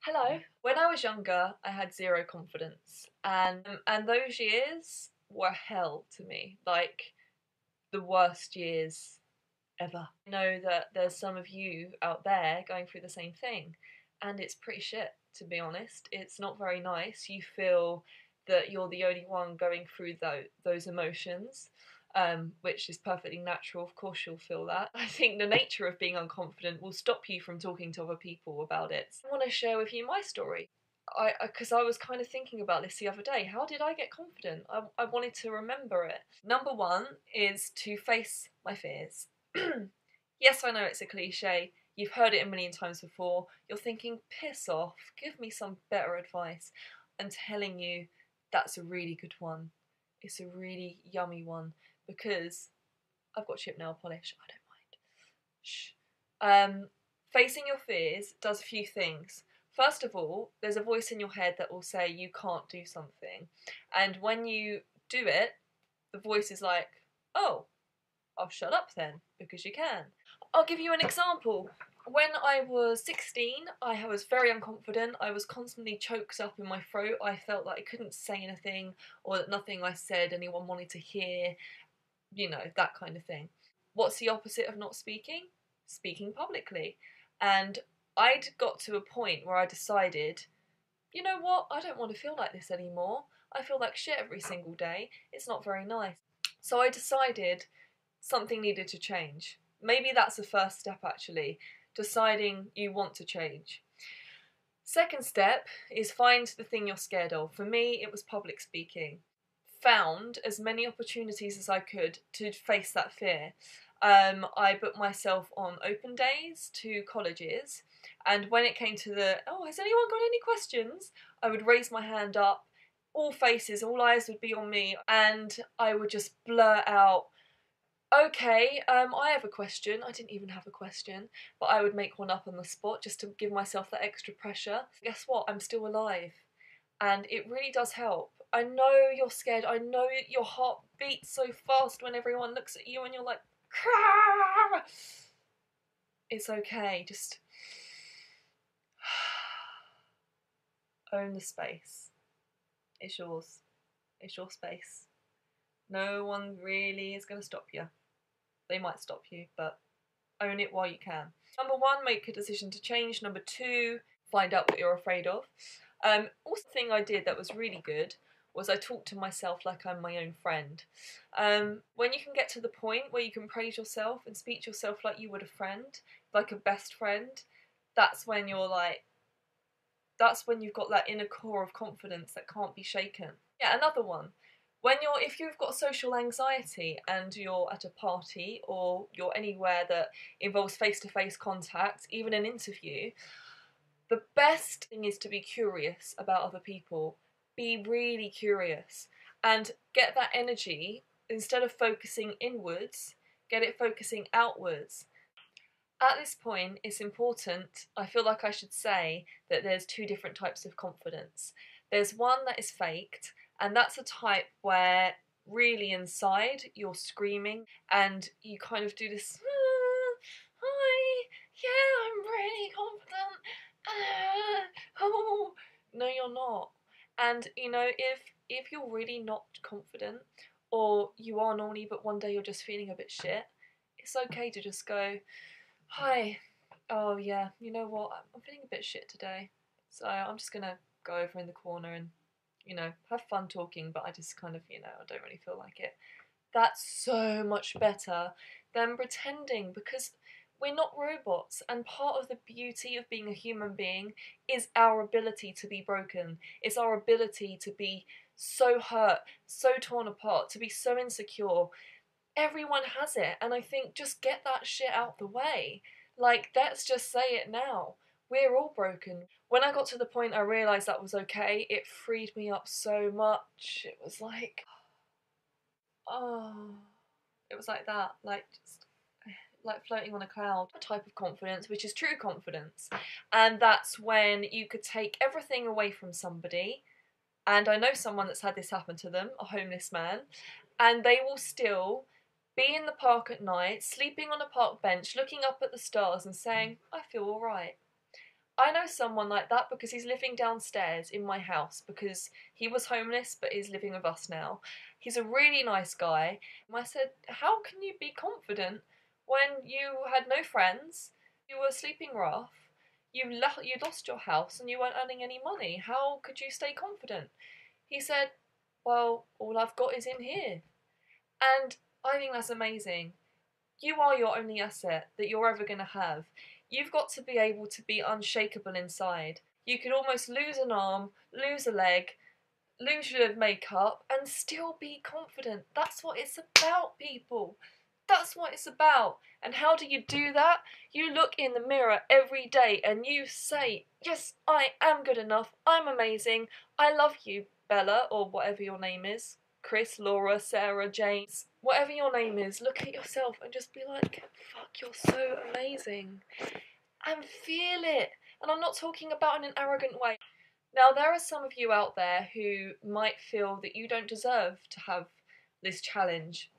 Hello. When I was younger, I had zero confidence, and those years were hell to me, like the worst years ever. I know that there's some of you out there going through the same thing, and it's pretty shit, to be honest. It's not very nice. You feel that you're the only one going through those emotions, which is perfectly natural. Of course, you'll feel that. I think the nature of being unconfident will stop you from talking to other people about it. I want to share with you my story. Because I was kind of thinking about this the other day. How did I get confident? I wanted to remember it. Number one is to face my fears. Yes, I know it's a cliche. You've heard it a million times before. You're thinking, piss off, give me some better advice. I'm telling you, that's a really good one. It's a really yummy one because I've got chip nail polish. I don't mind. Shh. Facing your fears does a few things. First of all, there's a voice in your head that will say you can't do something. And when you do it, the voice is like, oh, I'll shut up then, because you can. I'll give you an example. When I was 16, I was very unconfident. I was constantly choked up in my throat. I felt like I couldn't say anything, or that nothing I said anyone wanted to hear. You know, that kind of thing. What's the opposite of not speaking? Speaking publicly. And I'd got to a point where I decided, you know what, I don't want to feel like this anymore. I feel like shit every single day. It's not very nice. So I decided something needed to change. Maybe that's the first step actually, deciding you want to change. Second step is find the thing you're scared of. For me, it was public speaking. Found as many opportunities as I could to face that fear. I booked myself on open days to colleges, and when it came to the, oh, has anyone got any questions? I would raise my hand up, all faces, all eyes would be on me, and I would just blurt out, okay, I have a question. I didn't even have a question, but I would make one up on the spot just to give myself that extra pressure. Guess what? I'm still alive. And it really does help. I know you're scared. I know your heart beats so fast when everyone looks at you and you're like, "Krah!" It's okay. Just own the space. It's yours. It's your space. No one really is going to stop you. They might stop you, but own it while you can. Number one, make a decision to change. Number two, find out what you're afraid of. Also, the thing I did that was really good was I talked to myself like I'm my own friend. When you can get to the point where you can praise yourself and speak to yourself like you would a friend, like a best friend, that's when you're like, that's when you've got that inner core of confidence that can't be shaken. Yeah, another one. If you've got social anxiety and you're at a party or you're anywhere that involves face-to-face contact, even an interview, the best thing is to be curious about other people. Be really curious and get that energy, instead of focusing inwards, get it focusing outwards. At this point, it's important, I feel like I should say, that there's two different types of confidence. There's one that is faked, and that's a type where really inside you're screaming and you kind of do this, hi, yeah, I'm really confident. Oh, no, you're not. And you know, if you're really not confident, or you are normally, but one day you're just feeling a bit shit, it's okay to just go, hi. Oh yeah, you know what? I'm feeling a bit shit today. So I'm just gonna go over in the corner and, have fun talking, but I just kind of, I don't really feel like it. That's so much better than pretending, because we're not robots, and part of the beauty of being a human being is our ability to be broken. It's our ability to be so hurt, so torn apart, to be so insecure. Everyone has it, and I think just get that shit out the way. Like, let's just say it now. We're all broken. When I got to the point I realised that was okay, it freed me up so much. It was like, oh, it was like that, like just like floating on a cloud. A type of confidence, which is true confidence, and that's when you could take everything away from somebody. And I know someone that's had this happen to them, a homeless man, and they will still be in the park at night, sleeping on a park bench, looking up at the stars and saying, I feel alright. I know someone like that because he's living downstairs in my house because he was homeless but is living with us now. He's a really nice guy. And I said, how can you be confident when you had no friends, you were sleeping rough, you lost your house and you weren't earning any money? How could you stay confident? He said, well, all I've got is in here. And I think that's amazing. You are your only asset that you're ever going to have. You've got to be able to be unshakable inside. You could almost lose an arm, lose a leg, lose your makeup, and still be confident. That's what it's about, people. That's what it's about. And how do you do that? You look in the mirror every day and you say, yes, I am good enough. I'm amazing. I love you, Bella, or whatever your name is. Chris, Laura, Sarah, James, whatever your name is, look at yourself and just be like, fuck, you're so amazing. And feel it. And I'm not talking about in an arrogant way. Now, there are some of you out there who might feel that you don't deserve to have this challenge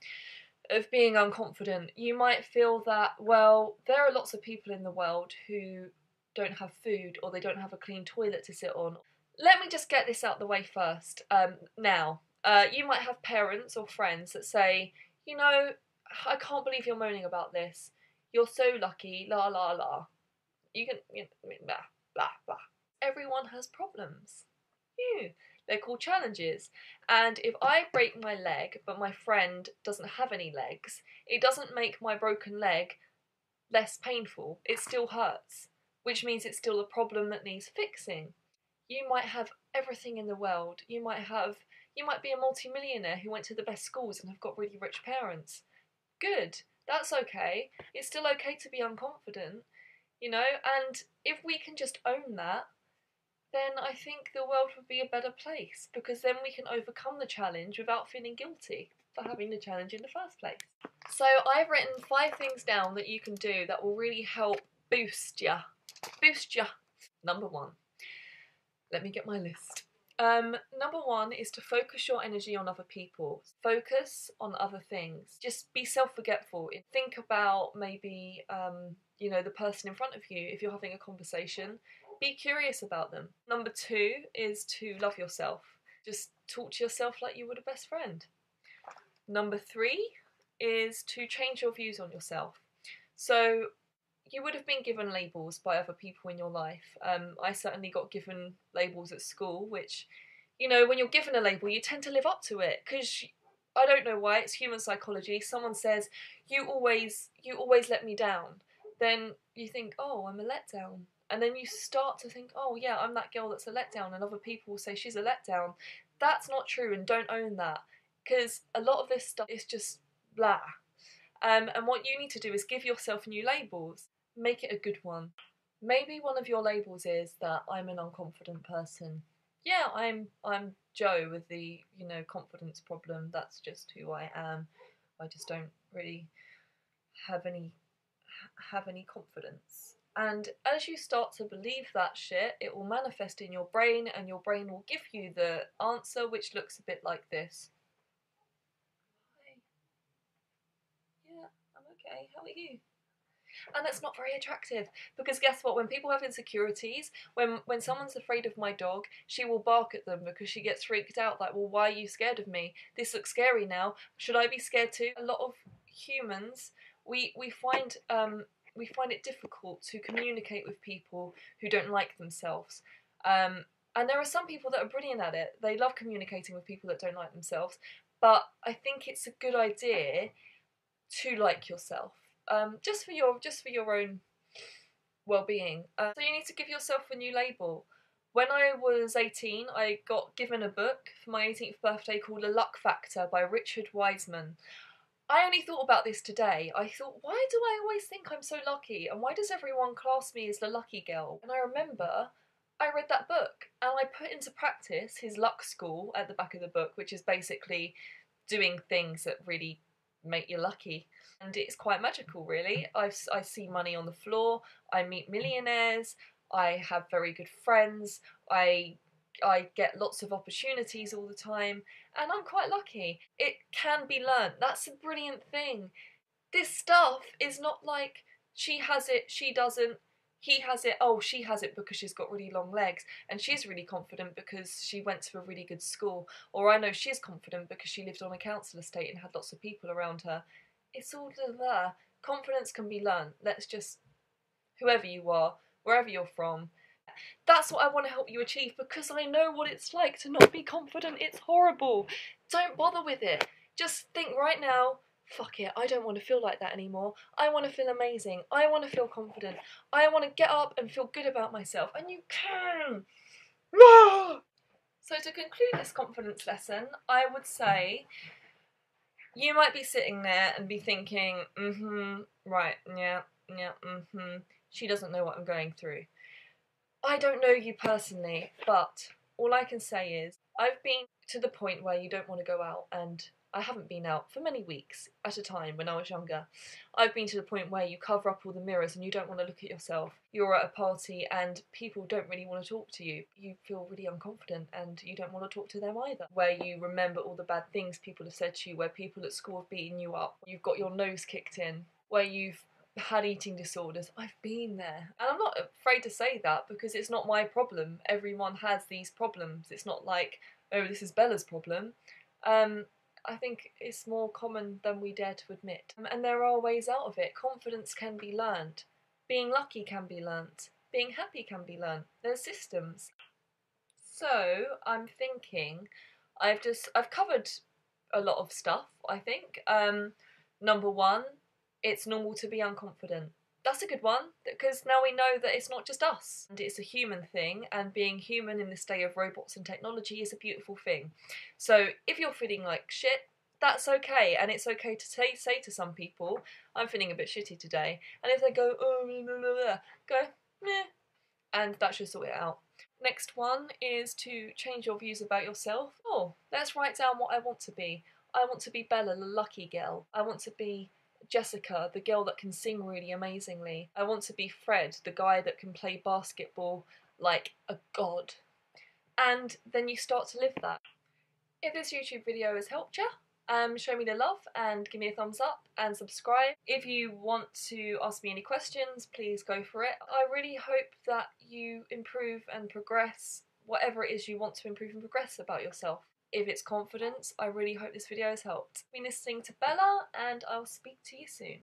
of being unconfident. You might feel that, well, there are lots of people in the world who don't have food or they don't have a clean toilet to sit on. Let me just get this out the way first. You might have parents or friends that say, you know, I can't believe you're moaning about this. You're so lucky, la la la. Blah, blah, blah. Everyone has problems. They're called challenges. And if I break my leg, but my friend doesn't have any legs, it doesn't make my broken leg less painful. It still hurts, which means it's still a problem that needs fixing. You might have everything in the world. You might be a multi-millionaire who went to the best schools and have got really rich parents. Good. That's okay. It's still okay to be unconfident, and if we can just own that, then I think the world would be a better place, because then we can overcome the challenge without feeling guilty for having the challenge in the first place. So I've written 5 things down that you can do that will really help boost ya. Number 1. Let me get my list. Number 1 is to focus your energy on other people. Focus on other things. Just be self-forgetful. Think about maybe, the person in front of you. If you're having a conversation, be curious about them. Number 2 is to love yourself. Just talk to yourself like you would a best friend. Number 3 is to change your views on yourself. So you would have been given labels by other people in your life. I certainly got given labels at school, which, when you're given a label, you tend to live up to it, because I don't know why, it's human psychology. Someone says, you always let me down. Then you think, oh, I'm a letdown. And then you start to think, oh yeah, I'm that girl that's a letdown, and other people will say she's a letdown. That's not true, and don't own that, because a lot of this stuff is just blah. And what you need to do is give yourself new labels. Make it a good one. Maybe one of your labels is that I'm an unconfident person. Yeah, I'm Joe with the, confidence problem. That's just who I am. I just don't really have any confidence. And as you start to believe that shit, it will manifest in your brain, and your brain will give you the answer, which looks a bit like this. Hi. Yeah, I'm okay. How are you? And that's not very attractive, because guess what? When people have insecurities, when someone's afraid of my dog, she will bark at them because she gets freaked out, like, well, why are you scared of me? This looks scary now. Should I be scared too? A lot of humans, we find it difficult to communicate with people who don't like themselves. And there are some people that are brilliant at it. They love communicating with people that don't like themselves. But I think it's a good idea to like yourself, just for your own well-being. So you need to give yourself a new label. When I was 18, I got given a book for my 18th birthday called The Luck Factor by Richard Wiseman. I only thought about this today. I thought, why do I always think I'm so lucky? And why does everyone class me as the lucky girl? And I remember I read that book and I put into practice his luck school at the back of the book, which is basically doing things that really make you lucky. And it's quite magical, really. I see money on the floor, I meet millionaires, I have very good friends, I get lots of opportunities all the time, and I'm quite lucky. It can be learnt. That's a brilliant thing. This stuff is not like she has it, she doesn't. He has it, oh, she has it because she's got really long legs, and she's really confident because she went to a really good school. Or I know she's confident because she lived on a council estate and had lots of people around her. It's all there. Confidence can be learned. Let's just, whoever you are, wherever you're from, that's what I want to help you achieve, because I know what it's like to not be confident. It's horrible. Don't bother with it. Just think right now, fuck it, I don't want to feel like that anymore. I want to feel amazing. I want to feel confident. I want to get up and feel good about myself. And you can. So to conclude this confidence lesson, I would say you might be sitting there and be thinking, right, yeah, she doesn't know what I'm going through. I don't know you personally, but all I can say is I've been to the point where you don't want to go out, and I haven't been out for many weeks at a time when I was younger. I've been to the point where you cover up all the mirrors and you don't want to look at yourself. You're at a party and people don't really want to talk to you. You feel really unconfident and you don't want to talk to them either. Where you remember all the bad things people have said to you, where people at school have beaten you up, you've got your nose kicked in, where you've had eating disorders. I've been there. And I'm not afraid to say that because it's not my problem. Everyone has these problems. It's not like, oh, this is Bella's problem. I think it's more common than we dare to admit. And there are ways out of it. Confidence can be learned. Being lucky can be learnt. Being happy can be learned. There's systems. So I'm thinking I've covered a lot of stuff, I think. Number one, it's normal to be unconfident. That's a good one, because now we know that it's not just us, and it's a human thing, and being human in this day of robots and technology is a beautiful thing. So if you're feeling like shit, that's okay, and it's okay to say to some people, I'm feeling a bit shitty today, and if they go, oh, blah, blah, blah, go, meh, and that should sort it out. Next one is to change your views about yourself. Oh, let's write down what I want to be. I want to be Bella, the lucky girl. I want to be Jessica, the girl that can sing really amazingly. I want to be Fred, the guy that can play basketball like a god. And then you start to live that. If this YouTube video has helped you, show me the love and give me a thumbs up and subscribe. If you want to ask me any questions, please go for it. I really hope that you improve and progress whatever it is you want to improve and progress about yourself. If it's confidence, I really hope this video has helped. You've been listening to Bella, and I'll speak to you soon.